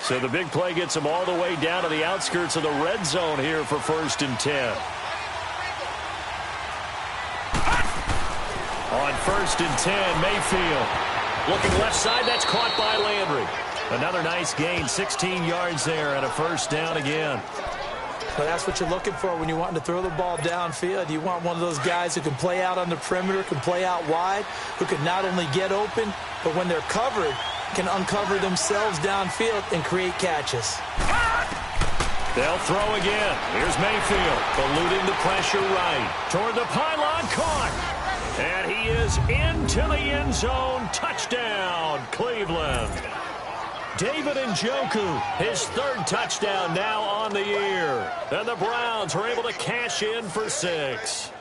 So the big play gets them all the way down to the outskirts of the red zone here for 1st and 10. On 1st and 10, Mayfield. Looking left side, that's caught by Landry. Another nice gain, 16 yards there and a 1st down again. Well, that's what you're looking for when you want to throw the ball downfield. You want one of those guys who can play out on the perimeter, can play out wide, who can not only get open, but when they're covered, can uncover themselves downfield and create catches. They'll throw again. Here's Mayfield, eluding the pressure right. Toward the pylon, caught. And he is into the end zone. Touchdown, Cleveland. David Njoku, his 3rd touchdown now on the year. And the Browns are able to cash in for 6.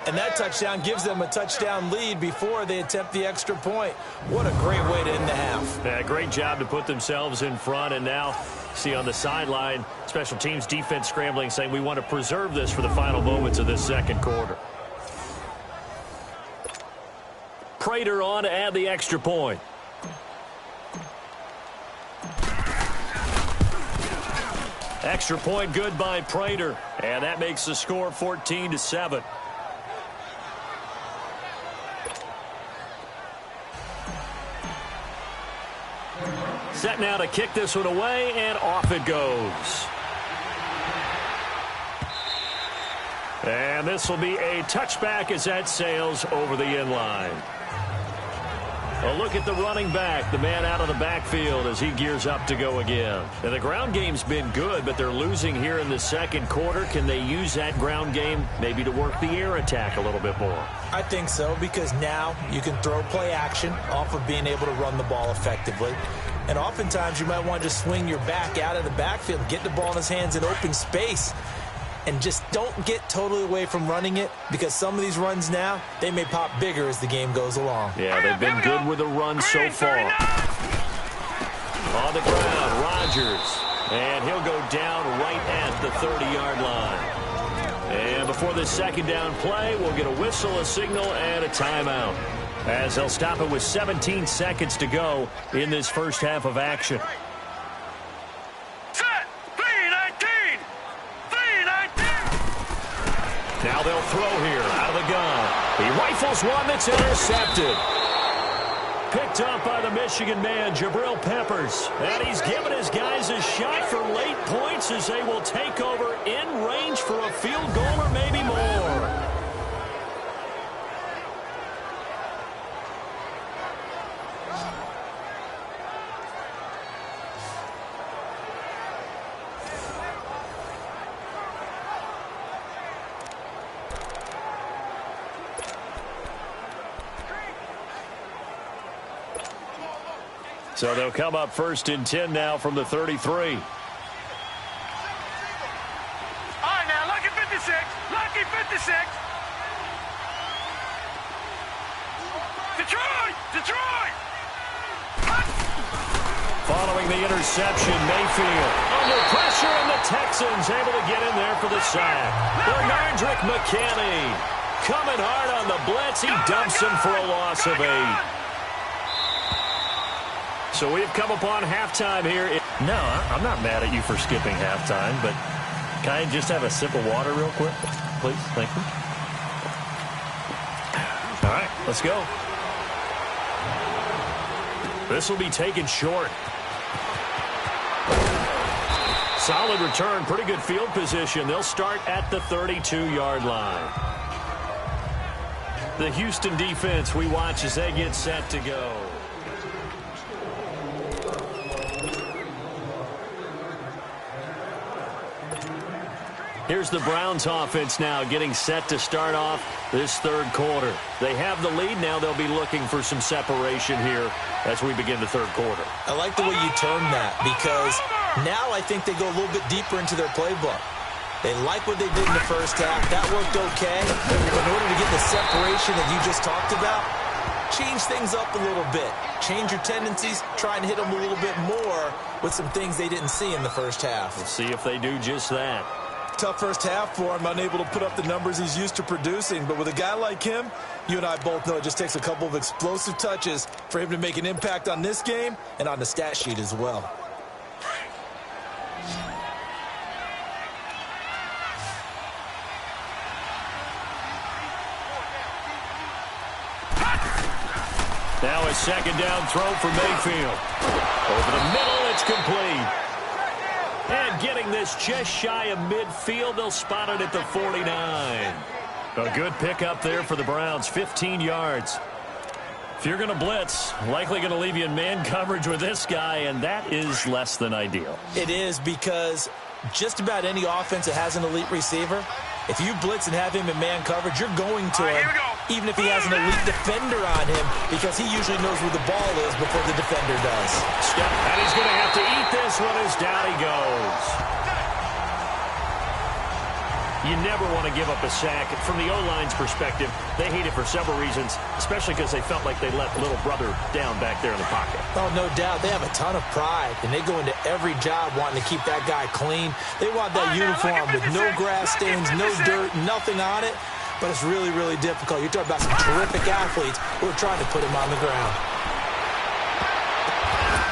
And that touchdown gives them a touchdown lead before they attempt the extra point. What a great way to end the half. Yeah, great job to put themselves in front. And now, see on the sideline, special teams defense scrambling, saying we want to preserve this for the final moments of this 2nd quarter. Prater on to add the extra point. Extra point good by Prater. And that makes the score 14-7. Set now to kick this one away, and off it goes. And this will be a touchback as that sails over the end line. A look at the running back, the man out of the backfield as he gears up to go again. And the ground game's been good, but they're losing here in the 2nd quarter. Can they use that ground game maybe to work the air attack a little bit more? I think so, because now you can throw play action off of being able to run the ball effectively. And oftentimes you might want to just swing your back out of the backfield, get the ball in his hands in open space, and just don't get totally away from running it, because some of these runs now, they may pop bigger as the game goes along. Yeah, they've been good with the run so far. On the ground, Rodgers. And he'll go down right at the 30-yard line. And before this 2nd down play, we'll get a whistle, a signal, and a timeout, as they'll stop it with 17 seconds to go in this first half of action. Now they'll throw here out of the gun. He rifles one that's intercepted. Picked up by the Michigan man, Jabril Peppers. And he's given his guys a shot for late points as they will take over in range for a field goal or maybe more. So they'll come up 1st and 10 now from the 33. All right, now, lucky 56. Lucky 56. Detroit! Detroit! Following the interception, Mayfield under pressure, and the Texans able to get in there for the sack. Bernardrick McKinney coming hard on the blitz. He dumps him for a loss of 8. So we've come upon halftime here. No, I'm not mad at you for skipping halftime, but can I just have a sip of water real quick, please? Thank you. All right, let's go. This will be taken short. Solid return, pretty good field position. They'll start at the 32-yard line. The Houston defense we watch as they get set to go. Here's the Browns offense now getting set to start off this 3rd quarter. They have the lead. Now they'll be looking for some separation here as we begin the 3rd quarter. I like the way you term that, because now I think they go a little bit deeper into their playbook. They like what they did in the first half. That worked okay. But in order to get the separation that you just talked about, change things up a little bit. Change your tendencies. Try and hit them a little bit more with some things they didn't see in the first half. We'll see if they do just that. Tough first half for him, unable to put up the numbers he's used to producing. But with a guy like him, you and I both know it just takes a couple of explosive touches for him to make an impact on this game and on the stat sheet as well. Now a second down throw for Mayfield. Over the middle, it's complete. And getting this just shy of midfield, they'll spot it at the 49. A good pickup there for the Browns, 15 yards. If you're going to blitz, likely going to leave you in man coverage with this guy, and that is less than ideal. It is, because just about any offense that has an elite receiver, if you blitz and have him in man coverage, you're going to him, even if he has an elite defender on him, because he usually knows where the ball is before the defender does. And he's going to have to eat this one as down he goes. You never want to give up a sack. From the O-line's perspective, they hate it for several reasons, especially because they felt like they let little brother down back there in the pocket. Oh, no doubt. They have a ton of pride, and they go into every job wanting to keep that guy clean. They want that uniform with no grass stains, no dirt, nothing on it, but it's really, really difficult. You're talking about some terrific athletes who are trying to put him on the ground.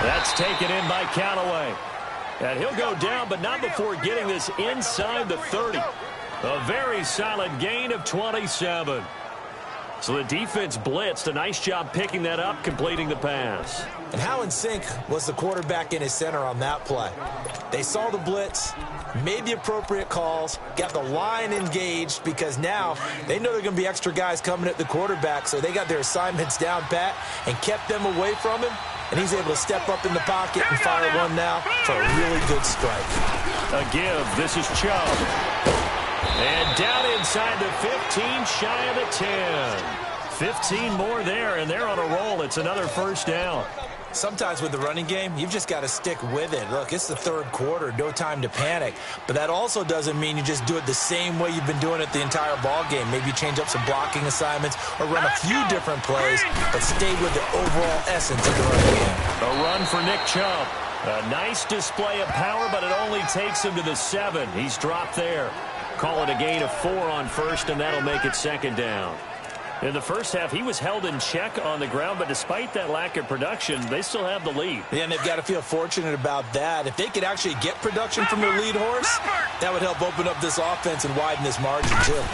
That's taken in by Callaway. And he'll go down, but not before getting this inside the 30. A very solid gain of 27. So the defense blitzed. A nice job picking that up, completing the pass. And how in sync was the quarterback and his center on that play? They saw the blitz, made the appropriate calls, got the line engaged, because now they know there are going to be extra guys coming at the quarterback, so they got their assignments down pat and kept them away from him, and he's able to step up in the pocket and fire one now for a really good strike. A give. This is Chubb. And down inside the 15, shy of the 10. 15 more there, and they're on a roll. It's another first down. Sometimes with the running game, you've just got to stick with it. Look, it's the third quarter, no time to panic. But that also doesn't mean you just do it the same way you've been doing it the entire ball game. Maybe change up some blocking assignments or run a few different plays, but stay with the overall essence of the running game. A run for Nick Chubb. A nice display of power, but it only takes him to the 7. He's dropped there. Call it a gain of 4 on first, and that'll make it second down. In the first half, he was held in check on the ground, but despite that lack of production, they still have the lead. Yeah, and they've got to feel fortunate about that. If they could actually get production from their lead horse, that would help open up this offense and widen this margin, too.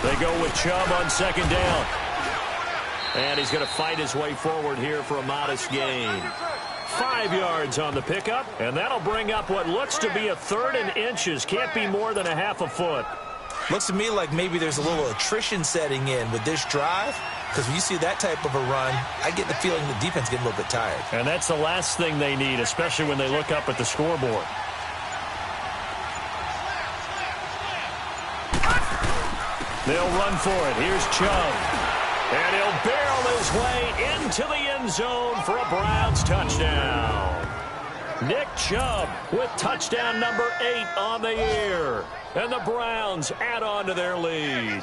They go with Chubb on second down. And he's going to fight his way forward here for a modest gain. 5 yards on the pickup, and that'll bring up what looks to be a third and inches. Can't be more than a half a foot. Looks to me like maybe there's a little attrition setting in with this drive, because when you see that type of a run, I get the feeling the defense getting a little bit tired. And that's the last thing they need, especially when they look up at the scoreboard. They'll run for it. Here's Chubb. And he'll barrel his way into the end zone for a Browns touchdown. Nick Chubb with touchdown number 8 on the year. And the Browns add on to their lead.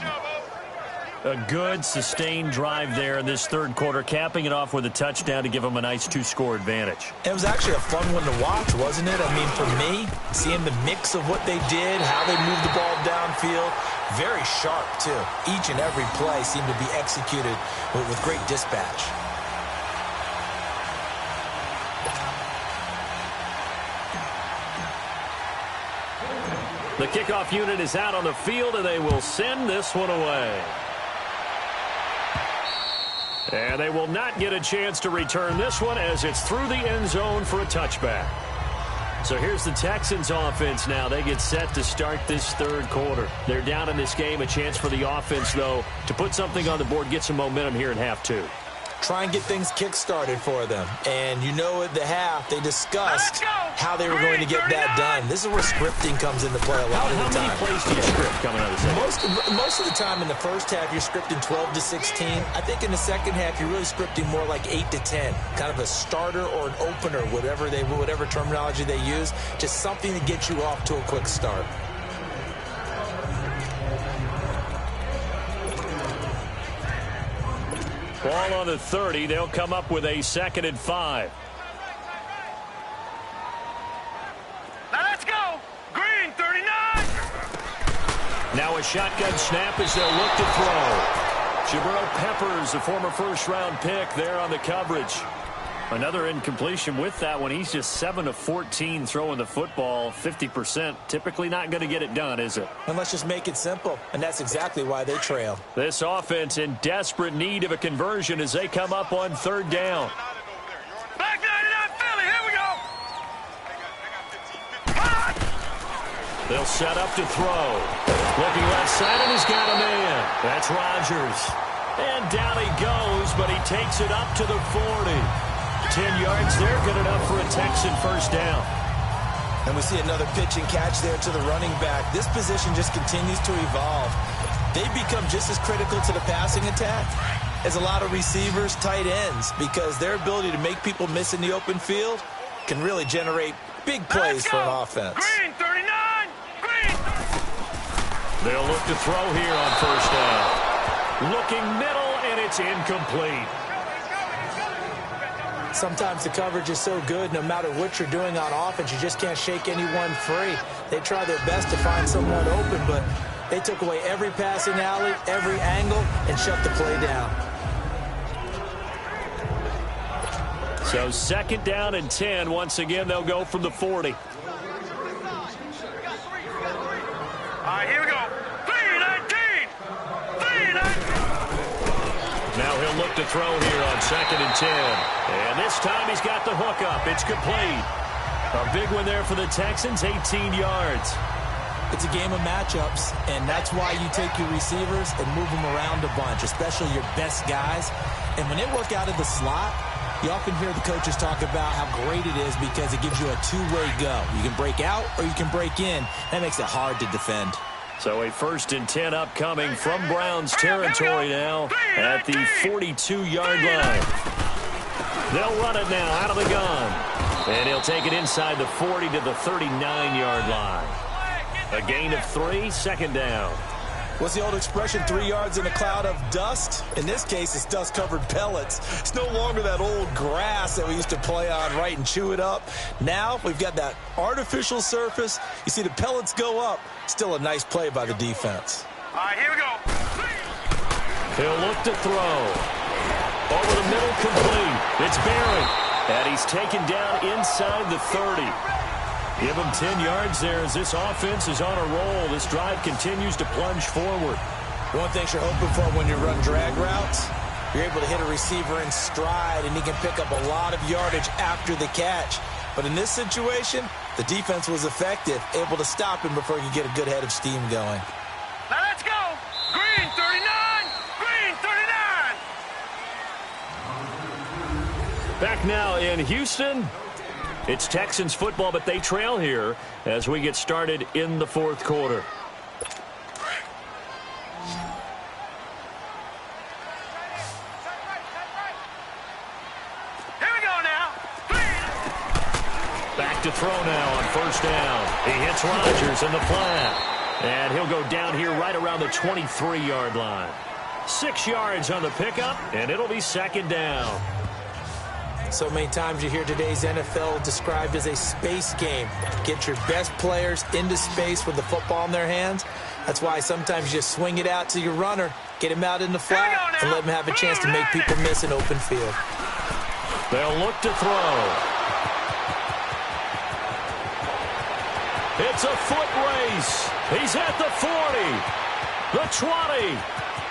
A good, sustained drive there in this third quarter, capping it off with a touchdown to give them a nice 2-score advantage. It was actually a fun one to watch, wasn't it? I mean, for me, seeing the mix of what they did, how they moved the ball downfield, very sharp, too. Each and every play seemed to be executed with great dispatch. The kickoff unit is out on the field, and they will send this one away. And they will not get a chance to return this one as it's through the end zone for a touchback. So here's the Texans offense now. They get set to start this third quarter. They're down in this game. A chance for the offense, though, to put something on the board, get some momentum here in half 2. Try and get things kick-started for them. And you know at the half, they discussed how they were going to get that done. This is where scripting comes into play a lot of the time. How many plays do you script coming out of the second? Most of the time in the first half, you're scripting 12 to 16. I think in the second half, you're really scripting more like 8 to 10. Kind of a starter or an opener, whatever terminology they use. Just something to get you off to a quick start. Ball on the 30. They'll come up with a 2nd and 5. Now let's go. Green, 39. Now a shotgun snap as they'll look to throw. Jabril Peppers, a former first-round pick, there on the coverage. Another incompletion with that one. He's just 7 of 14 throwing the football, 50%. Typically not going to get it done, is it? And let's just make it simple, and that's exactly why they trail. This offense in desperate need of a conversion as they come up on 3rd down. Back 99 Philly, here we go. They'll set up to throw. Looking left side, and he's got a man. That's Rodgers. And down he goes, but he takes it up to the 40. 10 yards there, good enough for a Texan first down. And we see another pitch and catch there to the running back. This position just continues to evolve. They become just as critical to the passing attack as a lot of receivers, tight ends, because their ability to make people miss in the open field can really generate big plays for an offense. Green, 39. Green. They'll look to throw here on first down. Looking middle, and it's incomplete. Sometimes the coverage is so good, no matter what you're doing on offense, you just can't shake anyone free. They try their best to find someone open, but they took away every passing alley, every angle, and shut the play down. So 2nd down and 10. Once again, they'll go from the 40. All right, here we go. 3-19. 3-19. Now he'll look to throw here on 2nd and 10. And this time he's got the hook up. It's complete. A big one there for the Texans, 18 yards. It's a game of matchups, and that's why you take your receivers and move them around a bunch, especially your best guys. And when they work out of the slot, you often hear the coaches talk about how great it is because it gives you a two-way go. You can break out or you can break in. That makes it hard to defend. So a 1st and 10 upcoming from Browns territory now at the 42-yard line. They'll run it now out of the gun. And he'll take it inside the 40 to the 39-yard line. A gain of 3, 2nd down. What's the old expression, 3 yards in a cloud of dust? In this case, it's dust-covered pellets. It's no longer that old grass that we used to play on, right, and chew it up. Now we've got that artificial surface. You see the pellets go up. Still a nice play by the defense. All right, here we go. He'll look to throw. Over the middle, complete. It's Barry. And he's taken down inside the 30. Give him 10 yards there as this offense is on a roll. This drive continues to plunge forward. One thing you're hoping for when you run drag routes, you're able to hit a receiver in stride, and he can pick up a lot of yardage after the catch. But in this situation, the defense was effective, able to stop him before he could get a good head of steam going. Now let's go. Green, 39. Green, 39. Back now in Houston. It's Texans football, but they trail here as we get started in the 4th quarter. Here we go now. Back to throw now on 1st down. He hits Rodgers in the flat. And he'll go down here right around the 23-yard line. 6 yards on the pickup, and it'll be 2nd down. So many times you hear today's NFL described as a space game. Get your best players into space with the football in their hands. That's why sometimes you just swing it out to your runner, get him out in the flat, and let him have a chance to make people miss an open field. They'll look to throw. It's a foot race. He's at the 40, the 20,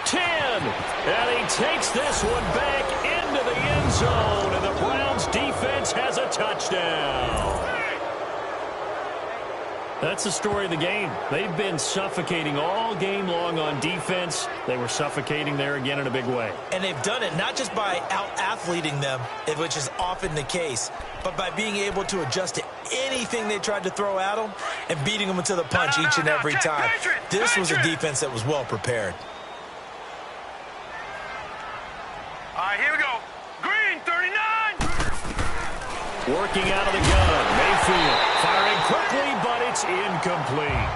10, and he takes this one back into the end zone, and the Browns defense has a touchdown. That's the story of the game. They've been suffocating all game long on defense. They were suffocating there again in a big way. And they've done it not just by out-athleting them, which is often the case, but by being able to adjust to anything they tried to throw at them and beating them to the punch each and every time. This was a defense that was well prepared. All right, here we go. Green, 39. Working out of the gun. Mayfield firing quickly, but it's incomplete.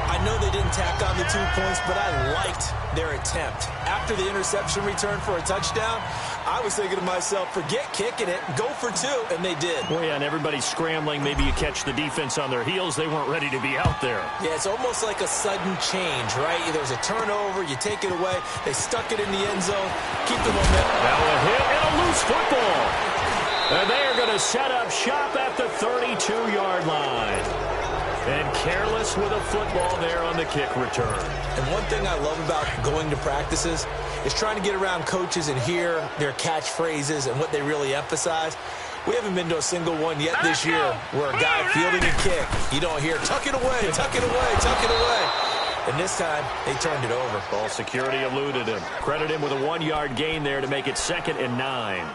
I know they didn't tack on the 2 points, but I liked their attempt. After the interception return for a touchdown, I was thinking to myself, forget kicking it, go for two, and they did. Well, yeah, and everybody's scrambling. Maybe you catch the defense on their heels. They weren't ready to be out there. Yeah, it's almost like a sudden change, right? There's a turnover, you take it away, they stuck it in the end zone, keep the momentum. Now a hit and a loose football. And they are going to set up shop at the 32-yard line. And careless with a football there on the kick return. And one thing I love about going to practices is trying to get around coaches and hear their catchphrases and what they really emphasize. We haven't been to a single one yet this year where a guy fielding a kick, you don't hear, tuck it away, tuck it away, tuck it away. And this time, they turned it over. Ball security eluded him. Credit him with a 1-yard gain there to make it 2nd and 9.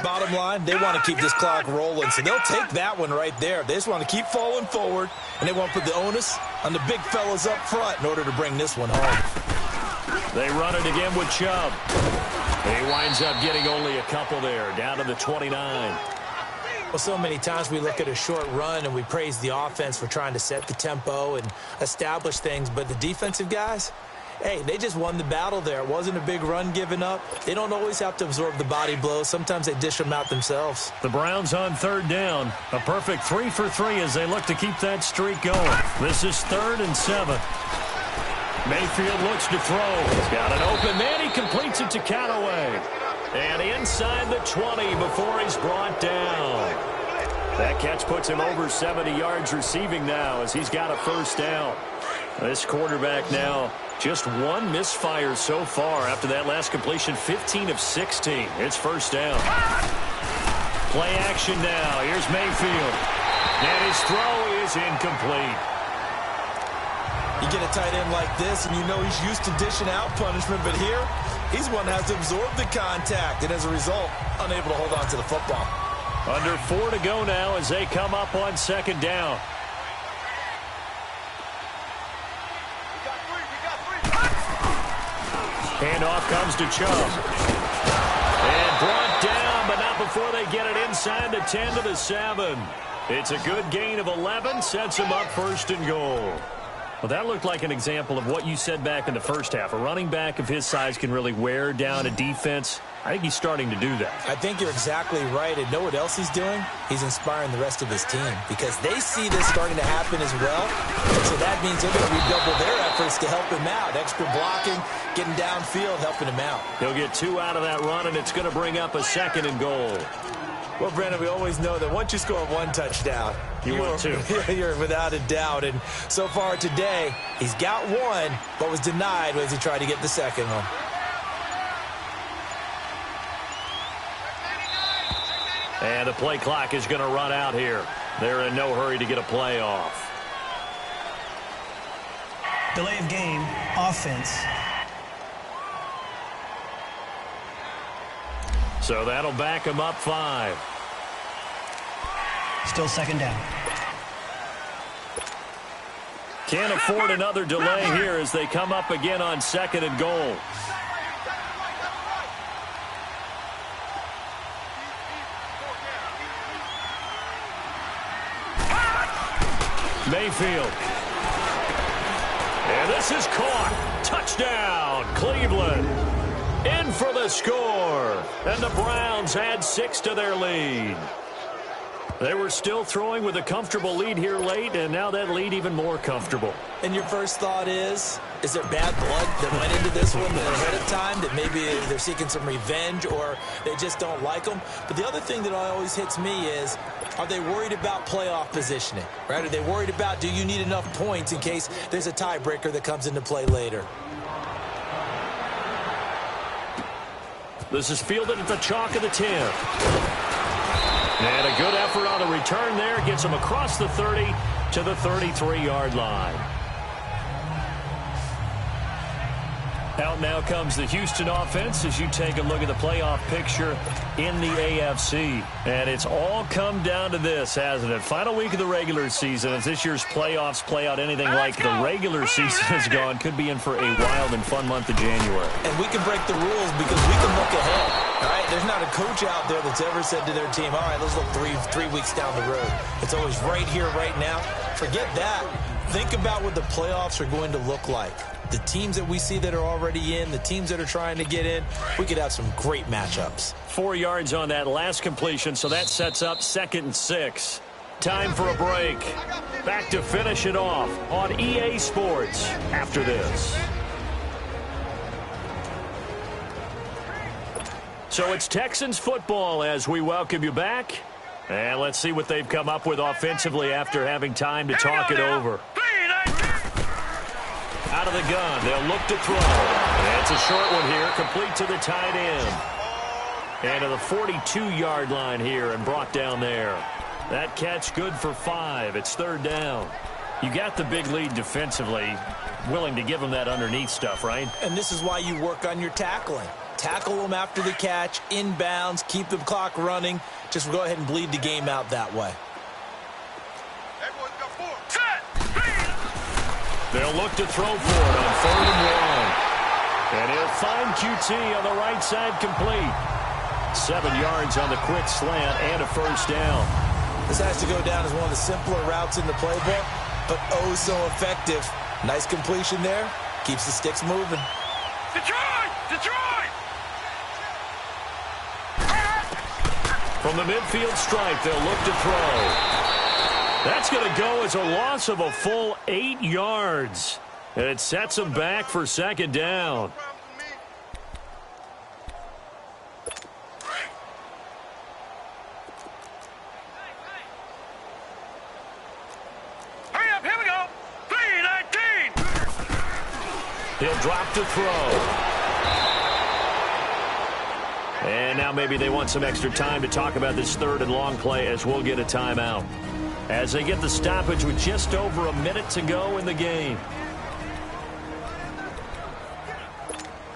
Bottom line, they want to keep this clock rolling, so they'll take that one right there. They just want to keep falling forward, and they want to put the onus on the big fellas up front in order to bring this one home. They run it again with Chubb. He winds up getting only a couple there, down to the 29. Well, so many times we look at a short run and we praise the offense for trying to set the tempo and establish things, but the defensive guys, hey, they just won the battle there. It wasn't a big run given up. They don't always have to absorb the body blows. Sometimes they dish them out themselves. The Browns on 3rd down. A perfect 3 for 3 as they look to keep that streak going. This is 3rd and 7. Mayfield looks to throw. He's got an open man. He completes it to Callaway. And inside the 20 before he's brought down. That catch puts him over 70 yards receiving now as he's got a 1st down. This quarterback now just one misfire so far after that last completion, 15 of 16. It's 1st down. Play action now. Here's Mayfield. And his throw is incomplete. You get a tight end like this, and you know he's used to dishing out punishment, but here, he's one that has to absorb the contact, and as a result, unable to hold on to the football. Under 4 to go now as they come up on 2nd down. Handoff comes to Chubb. And brought down, but not before they get it inside the 10 to the 7. It's a good gain of 11, sets him up 1st and goal. Well, that looked like an example of what you said back in the first half. A running back of his size can really wear down a defense. I think he's starting to do that. I think you're exactly right. And know what else he's doing? He's inspiring the rest of his team because they see this starting to happen as well. And so that means they're going to redouble their efforts to help him out. Extra blocking, getting downfield, helping him out. He'll get 2 out of that run, and it's going to bring up a 2nd and goal. Well, Brandon, we always know that once you score 1 touchdown, you're 2. You're without a doubt. And so far today, he's got 1, but was denied as he tried to get the 2nd one. And the play clock is going to run out here. They're in no hurry to get a play off. Delay of game, offense. So that'll back him up 5. Still 2nd down. Can't afford another delay here as they come up again on 2nd and goal. Mayfield. And this is caught. Touchdown, Cleveland. In for the score. And the Browns add 6 to their lead. They were still throwing with a comfortable lead here late, and now that lead even more comfortable. And your first thought is there bad blood that went into this one ahead of time, that maybe they're seeking some revenge or they just don't like them? But the other thing that always hits me is, are they worried about playoff positioning, right? Are they worried about, do you need enough points in case there's a tiebreaker that comes into play later? This is fielded at the chalk of the 10. And a good effort on the return there. Gets him across the 30 to the 33-yard line. Out now comes the Houston offense as you take a look at the playoff picture in the AFC. And it's all come down to this, hasn't it? Final week of the regular season. As this year's playoffs play out anything like the regular season has gone, could be in for a wild and fun month of January. And we can break the rules because we can look ahead. All right, there's not a coach out there that's ever said to their team, all right, let's look three weeks down the road. It's always right here, right now. Forget that. Think about what the playoffs are going to look like. the teams that we see that are already in, the teams that are trying to get in, we could have some great matchups. 4 yards on that last completion, so that sets up 2nd and 6. Time for a break. Back to finish it off on EA Sports after this. So it's Texans football as we welcome you back. And let's see what they've come up with offensively after having time to talk it over. Out of the gun, they'll look to throw. And it's a short one here, complete to the tight end. And to the 42-yard line here and brought down there. That catch good for 5. It's 3rd down. You got the big lead defensively, willing to give them that underneath stuff, right? And this is why you work on your tackling. Tackle them after the catch, inbounds, keep the clock running. Just go ahead and bleed the game out that way. They'll look to throw for it on 3rd and long. And he'll find QT on the right side complete. 7 yards on the quick slant and a 1st down. This has to go down as one of the simpler routes in the playbook, but oh so effective. Nice completion there. Keeps the sticks moving. Detroit! Detroit! From the midfield stripe, they'll look to throw. That's going to go as a loss of a full 8 yards. And it sets them back for 2nd down. Hurry up, here we go! 3-19! He'll drop to throw. And now maybe they want some extra time to talk about this 3rd and long play as we'll get a timeout. As they get the stoppage with just over a minute to go in the game.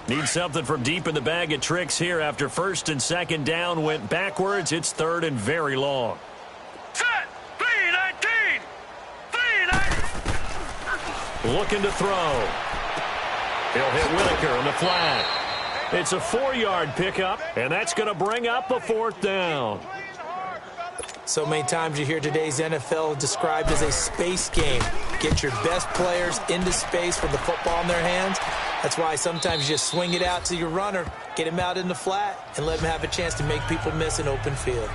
Need something from deep in the bag of tricks here after 1st and 2nd down went backwards. It's 3rd and very long. Set! 3-19! 3-19! Looking to throw. He'll hit Whitaker on the flat. It's a 4-yard pickup, and that's going to bring up a 4th down. So many times you hear today's NFL described as a space game. Get your best players into space with the football in their hands. That's why sometimes you just swing it out to your runner, get him out in the flat, and let him have a chance to make people miss an open field.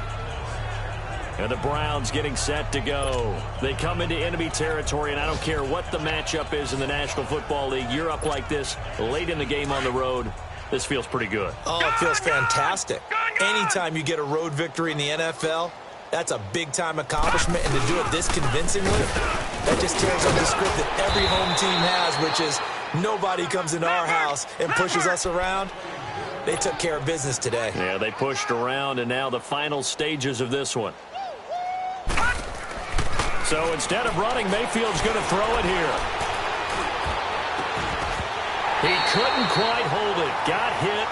And the Browns getting set to go. They come into enemy territory, and I don't care what the matchup is in the National Football League. You're up like this late in the game on the road. This feels pretty good. Oh, it feels fantastic. Anytime you get a road victory in the NFL, that's a big-time accomplishment, and to do it this convincingly, that just tears up the script that every home team has, which is nobody comes into our house and pushes us around. They took care of business today. Yeah, they pushed around, and now the final stages of this one. So instead of running, Mayfield's going to throw it here. He couldn't quite hold it. Got hit.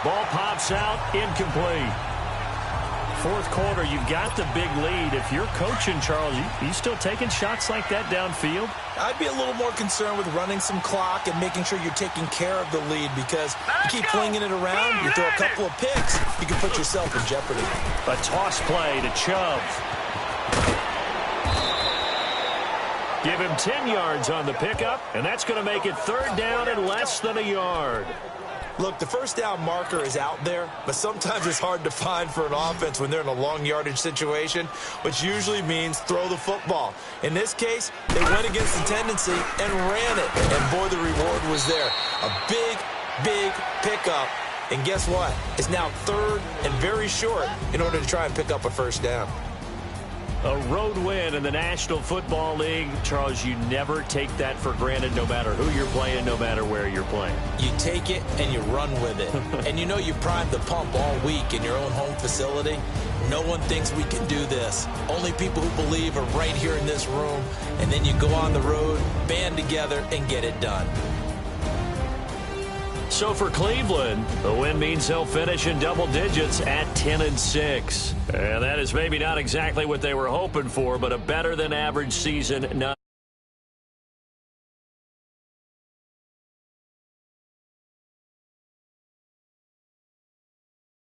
Ball pops out. Incomplete. 4th quarter, you've got the big lead. If you're coaching, Charles, you still taking shots like that downfield? I'd be a little more concerned with running some clock and making sure you're taking care of the lead, because you keep flinging it around, you throw a couple of picks, you can put yourself in jeopardy. A toss play to Chubb. Give him 10 yards on the pickup, and that's going to make it 3rd down and less than a yard. Look, the 1st down marker is out there, but sometimes it's hard to find for an offense when they're in a long yardage situation, which usually means throw the football. In this case, they went against the tendency and ran it, and boy, the reward was there. A big, big pickup, and guess what? It's now 3rd and very short in order to try and pick up a 1st down. A road win in the National Football League. Charles, you never take that for granted no matter who you're playing, no matter where you're playing. You take it and you run with it. And you know you primed the pump all week in your own home facility. No one thinks we can do this. Only people who believe are right here in this room. And then you go on the road, band together, and get it done. So for Cleveland, the win means they'll finish in double digits at 10-6. And that is maybe not exactly what they were hoping for, but a better than average season nonetheless.